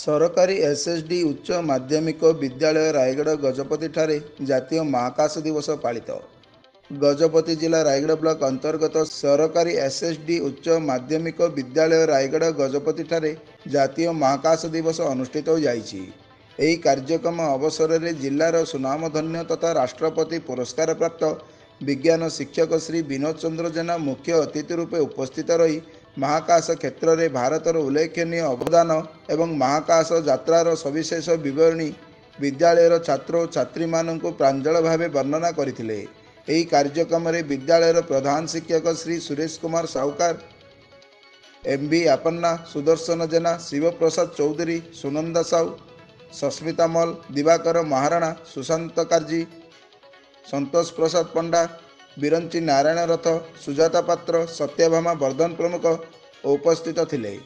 सरकारी एसएसडी उच्च माध्यमिक विद्यालय रायगढ़ गजपति ठारे जातीय महाकाश दिवस पालित। गजपति जिला रायगढ़ ब्लॉक अंतर्गत सरकारी एसएसडी उच्च माध्यमिक विद्यालय रायगढ़ गजपति ठारे जातीय महाकाश दिवस अनुष्ठित हो जाइछि। एही कार्यक्रम अवसर में जिलार सुनामधन्य तथा राष्ट्रपति पुरस्कार प्राप्त विज्ञान शिक्षक श्री विनोद चंद्र जेना मुख्य अतिथि रूपे उपस्थित रही महाकाश क्षेत्र में भारतर उल्लेखनीय अवदान एवं महाकाश यात्रार सविशेष विवरणी विद्यालयर छात्र और छात्री मानक प्रांजल भाव वर्णना करथिले। एही कार्यक्रम में विद्यालयर प्रधान शिक्षक श्री सुरेश कुमार साहुकार, एमबी आपन्ना, सुदर्शन जेना, शिवप्रसाद चौधरी, सुनंदा साहू, सस्मिता मल, दिवाकर महाराणा, सुशांत कार्जी, संतोष प्रसाद पंडा, बिरंची नारायण रथ, सुजाता पात्र, सत्यभामा वर्धन प्रमुख उपस्थित थिले।